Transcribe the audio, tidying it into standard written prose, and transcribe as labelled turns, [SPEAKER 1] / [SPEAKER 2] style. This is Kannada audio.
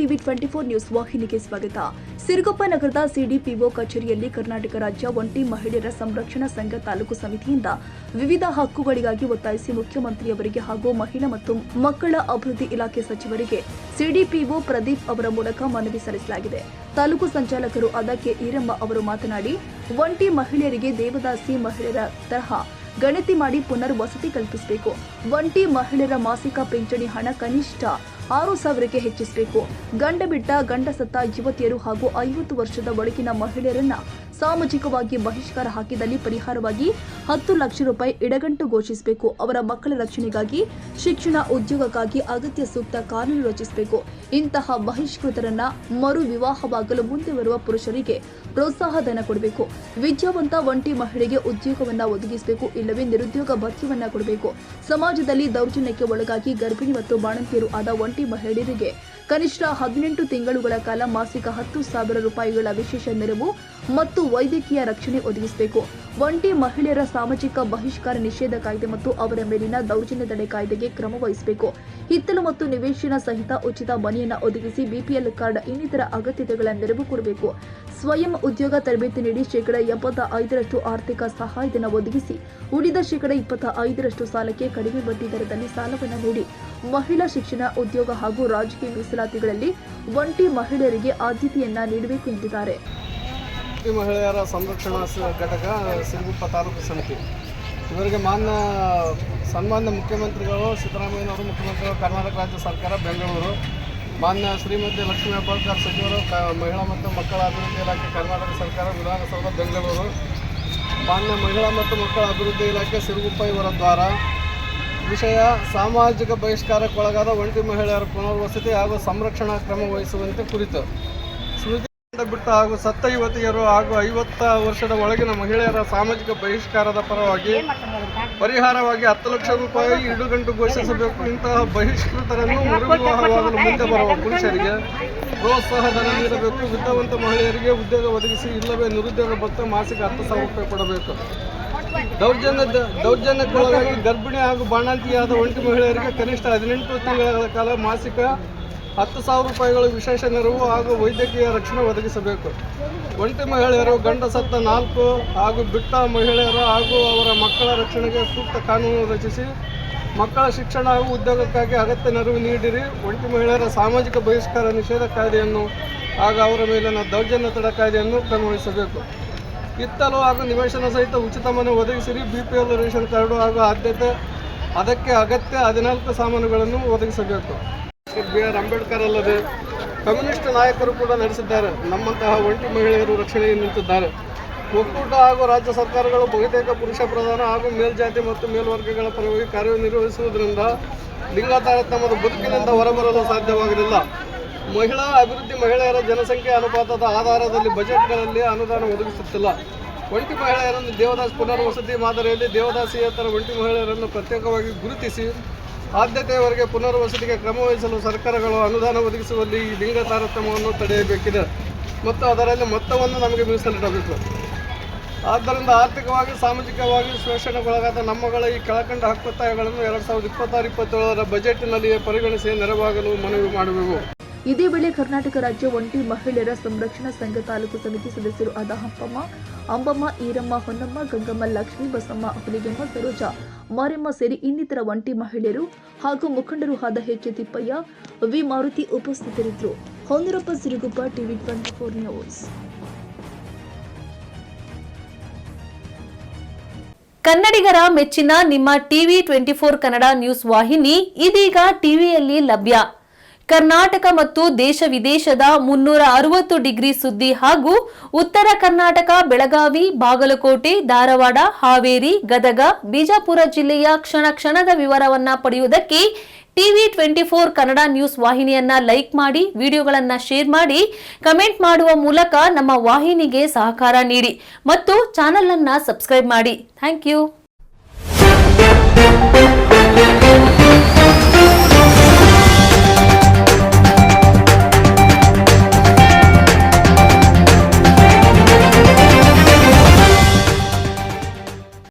[SPEAKER 1] ಟಿವಿ 24 ನ್ಯೂಸ್ ವಾಹಿನಿಗೆ ಸ್ವಾಗತ. ಸಿರುಗುಪ್ಪ ನಗರದ ಸಿಡಿಪಿಒ ಕಚೇರಿಯಲ್ಲಿ ಕರ್ನಾಟಕ ರಾಜ್ಯ ಒಂಟಿ ಮಹಿಳೆಯರ ಸಂರಕ್ಷಣಾ ಸಂಘ ತಾಲೂಕು ಸಮಿತಿಯಿಂದ ವಿವಿಧ ಹಕ್ಕುಗಳಿಗಾಗಿ ಒತ್ತಾಯಿಸಿ ಮುಖ್ಯಮಂತ್ರಿಯವರಿಗೆ ಹಾಗೂ ಮಹಿಳಾ ಮತ್ತು ಮಕ್ಕಳ ಅಭಿವೃದ್ಧಿ ಇಲಾಖೆ ಸಚಿವರಿಗೆ ಸಿಡಿಪಿಒ ಪ್ರದೀಪ್ ಅವರ ಮೂಲಕ ಮನವಿ ಸಲ್ಲಿಸಲಾಗಿದೆ. ತಾಲೂಕು ಸಂಚಾಲಕರು ಆದ ಕೆ ಈರಮ್ಮ ಅವರು ಮಾತನಾಡಿ, ಒಂಟಿ ಮಹಿಳೆಯರಿಗೆ ದೇವದಾಸಿ ಮಹಿಳೆಯರ ತರಹ ಗಣತಿ ಮಾಡಿ ಪುನರ್ ವಸತಿ ಕಲ್ಪಿಸಬೇಕು. ಒಂಟಿ ಮಹಿಳೆಯರ ಮಾಸಿಕ ಪಿಂಚಣಿ ಹಣ ಕನಿಷ್ಠ 6,000ಕ್ಕೆ ಹೆಚ್ಚಿಸಬೇಕು. ಗಂಡ ಬಿಟ್ಟ ಗಂಡ ಸತ್ತ ಯುವತಿಯರು ಹಾಗೂ 50 ವರ್ಷದ ಒಳಗಿನ ಮಹಿಳೆಯರನ್ನ ಸಾಮಾಜಿಕವಾಗಿ ಬಹಿಷ್ಕಾರ ಹಾಕಿದಲ್ಲಿ ಪರಿಹಾರವಾಗಿ 10 ಲಕ್ಷ ರೂಪಾಯಿ ಇಡಗಂಟು ಘೋಷಿಸಬೇಕು. ಅವರ ಮಕ್ಕಳ ರಕ್ಷಣೆಗಾಗಿ, ಶಿಕ್ಷಣ, ಉದ್ಯೋಗಕ್ಕಾಗಿ ಅಗತ್ಯ ಸೂಕ್ತ ಕಾನೂನು ರಚಿಸಬೇಕು. ಇಂತಹ ಬಹಿಷ್ಕೃತರನ್ನ ಮರು ವಿವಾಹವಾಗಲು ಮುಂದೆ ಬರುವ ಪುರುಷರಿಗೆ ಪ್ರೋತ್ಸಾಹ ಧನ ಕೊಡಬೇಕು. ವಿದ್ಯಾವಂತ ಒಂಟಿ ಮಹಿಳೆಗೆ ಉದ್ಯೋಗವನ್ನ ಒದಗಿಸಬೇಕು, ಇಲ್ಲವೇ ನಿರುದ್ಯೋಗ ಭತ್ಯವನ್ನ ಕೊಡಬೇಕು. ಸಮಾಜದಲ್ಲಿ ದೌರ್ಜನ್ಯಕ್ಕೆ ಒಳಗಾಗಿ ಗರ್ಭಿಣಿ ಮತ್ತು ಬಾಣಂತಿಯರು ಆದ ಒಂಟಿ ಮಹಿಳೆಯರಿಗೆ ಕನಿಷ್ಠ 18 ತಿಂಗಳುಗಳ ಕಾಲ ಮಾಸಿಕ 10,000 ರೂಪಾಯಿಗಳ ವಿಶೇಷ ನೆರವು ಮತ್ತು ವೈದ್ಯಕೀಯ ರಕ್ಷಣೆ ಒದಗಿಸಬೇಕು. ಒಂಟಿ ಮಹಿಳೆಯರ ಸಾಮಾಜಿಕ ಬಹಿಷ್ಕಾರ ನಿಷೇಧ ಕಾಯ್ದೆ ಮತ್ತು ಅವರ ಮೇಲಿನ ದೌರ್ಜನ್ಯ ತಡೆ ಕಾಯ್ದೆಗೆ ಕ್ರಮ ವಹಿಸಬೇಕು. ಹಿತ್ತಲು ಮತ್ತು ನಿವೇಶನ ಸಹಿತ ಉಚಿತ ಮನೆಯನ್ನ ಒದಗಿಸಿ ಬಿಪಿಎಲ್ ಕಾರ್ಡ್ ಇನ್ನಿತರ ಅಗತ್ಯತೆಗಳ ನೆರವು ಕೊಡಬೇಕು. ಸ್ವಯಂ ಉದ್ಯೋಗ ತರಬೇತಿ ನೀಡಿ ಶೇಕಡ 75ರಷ್ಟು ಆರ್ಥಿಕ ಸಹಾಯಧನ ಒದಗಿಸಿ ಉಳಿದ ಶೇಕಡ 25ರಷ್ಟು ಸಾಲಕ್ಕೆ ಕಡಿಮೆ ಬಡ್ಡಿ ದರದಲ್ಲಿ ಸಾಲವನ್ನು ನೀಡಿ ಮಹಿಳಾ ಶಿಕ್ಷಣ, ಉದ್ಯೋಗ ಹಾಗೂ ರಾಜಕೀಯ ಮೀಸಲಾತಿಗಳಲ್ಲಿ ಒಂಟಿ ಮಹಿಳೆಯರಿಗೆ ಆದ್ಯತೆಯನ್ನ ನೀಡಬೇಕು ಎಂದಿದ್ದಾರೆ.
[SPEAKER 2] ಮಹಿಳೆಯರ ಸಂರಕ್ಷಣಾ ಘಟಕ ಸಿರುಗುಪ್ಪ ತಾಲೂಕು ಸಮಿತಿ ಇವರಿಗೆ ಸನ್ಮಾನ್ಯ ಮುಖ್ಯಮಂತ್ರಿಗಳು ಸಿದ್ದರಾಮಯ್ಯನವರು, ಮುಖ್ಯಮಂತ್ರಿಗಳು, ಕರ್ನಾಟಕ ರಾಜ್ಯ ಸರ್ಕಾರ, ಬೆಂಗಳೂರು, ಮಾನ್ಯ ಶ್ರೀಮತಿ ಲಕ್ಷ್ಮೀ ಹೆಬ್ಬಾಳ್ಕರ್ ಸಚಿವರು, ಮಹಿಳಾ ಮತ್ತು ಮಕ್ಕಳ ಅಭಿವೃದ್ಧಿ ಇಲಾಖೆ, ಕರ್ನಾಟಕ ಸರ್ಕಾರ, ವಿಧಾನಸೌಧ, ಬೆಂಗಳೂರು, ಮಾನ್ಯ ಮಹಿಳಾ ಮತ್ತು ಮಕ್ಕಳ ಅಭಿವೃದ್ಧಿ ಇಲಾಖೆ ಸಿರುಗುಪ್ಪ ಇವರ ದ್ವಾರ ವಿಷಯ ಸಾಮಾಜಿಕ ಬಹಿಷ್ಕಾರಕ್ಕೊಳಗಾದ ಒಂಟಿ ಮಹಿಳೆಯರ ಪುನರ್ವಸತಿ ಹಾಗೂ ಸಂರಕ್ಷಣಾ ಕ್ರಮ ವಹಿಸುವಂತೆ ಕುರಿತು ಬಿಟ್ಟ ಹಾಗೂ ಸತ್ತ ಯುವತಿಯರು ಹಾಗೂ 50 ವರ್ಷದ ಒಳಗಿನ ಮಹಿಳೆಯರ ಸಾಮಾಜಿಕ ಬಹಿಷ್ಕಾರದ ಪರವಾಗಿ ಪರಿಹಾರವಾಗಿ 10 ಲಕ್ಷ ರೂಪಾಯಿ ಇಡುಗಂಟು ಘೋಷಿಸಬೇಕು. ಇಂತಹ ಬಹಿಷ್ಕೃತರನ್ನು ಮರುವಿವಾಹವಾಗಲು ಮುಂದೆ ಬರುವ ಪುರುಷರಿಗೆ ಪ್ರೋತ್ಸಾಹ ಧನ ನೀಡಬೇಕು. ವಿದ್ಯಾವಂತ ಮಹಿಳೆಯರಿಗೆ ಉದ್ಯೋಗ ಒದಗಿಸಿ, ಇಲ್ಲವೇ ನಿರುದ್ಯೋಗ ಭತ್ಯೆ ಮಾಸಿಕ 10,000 ರೂಪಾಯಿ ಕೊಡಬೇಕು. ದೌರ್ಜನ್ಯಕ್ಕೊಳಗಾಗಿ ಗರ್ಭಿಣಿ ಹಾಗೂ ಬಾಣಂತಿಯಾದ ಒಂಟಿ ಮಹಿಳೆಯರಿಗೆ ಕನಿಷ್ಠ 18 ತಿಂಗಳ ಕಾಲ ಮಾಸಿಕ 10,000 ರೂಪಾಯಿಗಳು ವಿಶೇಷ ನೆರವು ಹಾಗೂ ವೈದ್ಯಕೀಯ ರಕ್ಷಣೆ ಒದಗಿಸಬೇಕು. ಒಂಟಿ ಮಹಿಳೆಯರು, ಗಂಡ ಸತ್ತ 4 ಹಾಗೂ ಬಿಟ್ಟ ಮಹಿಳೆಯರು ಹಾಗೂ ಅವರ ಮಕ್ಕಳ ರಕ್ಷಣೆಗೆ ಸೂಕ್ತ ಕಾನೂನು ರಚಿಸಿ ಮಕ್ಕಳ ಶಿಕ್ಷಣ ಹಾಗೂ ಉದ್ಯೋಗಕ್ಕಾಗಿ ಅಗತ್ಯ ನೆರವು ನೀಡಿರಿ. ಒಂಟಿ ಮಹಿಳೆಯರ ಸಾಮಾಜಿಕ ಬಹಿಷ್ಕಾರ ನಿಷೇಧ ಕಾಯ್ದೆಯನ್ನು ಹಾಗೂ ಅವರ ಮೇಲಿನ ದೌರ್ಜನ್ಯ ತಡೆ ಕಾಯ್ದೆಯನ್ನು ಕ್ರಮವಹಿಸಬೇಕು. ಹಿತ್ತಲು ಹಾಗೂ ನಿವೇಶನ ಸಹಿತ ಉಚಿತ ಮನೆ ಒದಗಿಸಿರಿ. ಬಿಪಿಎಲ್ ರೇಷನ್ ಕಾರ್ಡು ಹಾಗೂ ಅದಕ್ಕೆ ಅಗತ್ಯ 14 ಸಾಮಾನುಗಳನ್ನು ಒದಗಿಸಬೇಕು. ಬಿ.ಆರ್. ಅಂಬೇಡ್ಕರ್ ಅಲ್ಲದೆ ಕಮ್ಯುನಿಸ್ಟ್ ನಾಯಕರು ಕೂಡ ನಡೆಸಿದ್ದಾರೆ. ನಮ್ಮಂತಹ ಒಂಟಿ ಮಹಿಳೆಯರು ರಕ್ಷಣೆಗೆ ನಿಂತಿದ್ದಾರೆ. ಒಕ್ಕೂಟ ಹಾಗೂ ರಾಜ್ಯ ಸರ್ಕಾರಗಳು ಬಹುತೇಕ ಪುರುಷ ಪ್ರಧಾನ ಹಾಗೂ ಮೇಲ್ಜಾತಿ ಮತ್ತು ಮೇಲ್ವರ್ಗಗಳ ಪರವಾಗಿ ಕಾರ್ಯನಿರ್ವಹಿಸುವುದರಿಂದ ಲಿಂಗ ತಾರತಮ್ಯದ ಬದುಕಿನಿಂದ ಹೊರಬರಲು ಸಾಧ್ಯವಾಗಲಿಲ್ಲ. ಮಹಿಳಾ ಅಭಿವೃದ್ಧಿ ಮಹಿಳೆಯರ ಜನಸಂಖ್ಯೆ ಅನುಪಾತದ ಆಧಾರದಲ್ಲಿ ಬಜೆಟ್ಗಳಲ್ಲಿ ಅನುದಾನ ಒದಗಿಸುತ್ತಿಲ್ಲ. ಒಂಟಿ ಮಹಿಳೆಯರನ್ನು ದೇವದಾಸಿ ಪುನರ್ವಸತಿ ಮಾದರಿಯಲ್ಲಿ ದೇವದಾಸಿಯೇತರ ಒಂಟಿ ಮಹಿಳೆಯರನ್ನು ಪ್ರತ್ಯೇಕವಾಗಿ ಗುರುತಿಸಿ ಆದ್ಯತೆಯವರೆಗೆ ಪುನರ್ವಸತಿಗೆ ಕ್ರಮ ವಹಿಸಲು ಸರ್ಕಾರಗಳು ಅನುದಾನ ಒದಗಿಸುವಲ್ಲಿ ಈ ಲಿಂಗ ತಾರತಮ್ಯವನ್ನು ತಡೆಯಬೇಕಿದೆ ಮತ್ತು ಅದರಲ್ಲಿ ಮೊತ್ತವನ್ನು ನಮಗೆ ಮೀಸಲಿಡಬೇಕು. ಆದ್ದರಿಂದ ಆರ್ಥಿಕವಾಗಿ, ಸಾಮಾಜಿಕವಾಗಿ ಶೋಷಣೆಗೊಳಗಾದ ನಮ್ಮಗಳ ಈ ಕೆಳಕಂಡ ಹಕ್ಕೊತ್ತಾಯಗಳನ್ನು 2026-27 ಬಜೆಟ್ನಲ್ಲಿಯೇ ಪರಿಗಣಿಸಿ ನೆರವಾಗಲು ಮನವಿ ಮಾಡುವೆವು.
[SPEAKER 1] ಇದೇ ವೇಳೆ ಕರ್ನಾಟಕ ರಾಜ್ಯ ಒಂಟಿ ಮಹಿಳೆಯರ ಸಂರಕ್ಷಣಾ ಸಂಘ ತಾಲೂಕು ಸಮಿತಿ ಸದಸ್ಯರು ಆದ ಹಂಪಮ್ಮ, ಅಂಬಮ್ಮ, ಈರಮ್ಮ, ಹೊನ್ನಮ್ಮ, ಗಂಗಮ್ಮ, ಲಕ್ಷ್ಮೀ, ಬಸಮ್ಮ, ಹುಲಿಗೆಮ್ಮ, ಸರೋಜ, ಮಾರೆಮ್ಮ ಸೇರಿ ಇನ್ನಿತರ ಒಂಟಿ ಮಹಿಳೆಯರು ಹಾಗೂ ಮುಖಂಡರು ಆದ ಎಚ್. ತಿಪ್ಪಯ್ಯ, ವಿ. ಮಾರುತಿ ಉಪಸ್ಥಿತರಿದ್ದರು. Honnurappa, Siruguppa, TV 24 news.
[SPEAKER 3] ಕನ್ನಡಿಗರ ಮೆಚ್ಚಿನ ನಿಮ್ಮ ಟಿವಿ 24 ಕನ್ನಡ ನ್ಯೂಸ್ ವಾಹಿನಿ ಇದೀಗ ಟಿವಿಯಲ್ಲಿ ಲಭ್ಯ. ಕರ್ನಾಟಕ ಮತ್ತು ದೇಶ ವಿದೇಶದ 360 ಡಿಗ್ರಿ ಸುದ್ದಿ ಹಾಗೂ ಉತ್ತರ ಕರ್ನಾಟಕ, ಬೆಳಗಾವಿ, ಬಾಗಲಕೋಟೆ, ಧಾರವಾಡ, ಹಾವೇರಿ, ಗದಗ, ಬಿಜಾಪುರ ಜಿಲ್ಲೆಯ ಕ್ಷಣ ಕ್ಷಣದ ವಿವರವನ್ನ ಪಡೆಯುವುದಕ್ಕೆ ಟಿವಿ 24 ಕನ್ನಡ ನ್ಯೂಸ್ ವಾಹಿನಿಯನ್ನ ಲೈಕ್ ಮಾಡಿ, ವಿಡಿಯೋಗಳನ್ನ ಶೇರ್ ಮಾಡಿ, ಕಮೆಂಟ್ ಮಾಡುವ ಮೂಲಕ ನಮ್ಮ ವಾಹಿನಿಗೆ ಸಹಕಾರ ನೀಡಿ ಮತ್ತು ಚಾನೆಲ್ ಅನ್ನ ಸಬ್ಸ್ಕ್ರೈಬ್ ಮಾಡಿ. Thank you.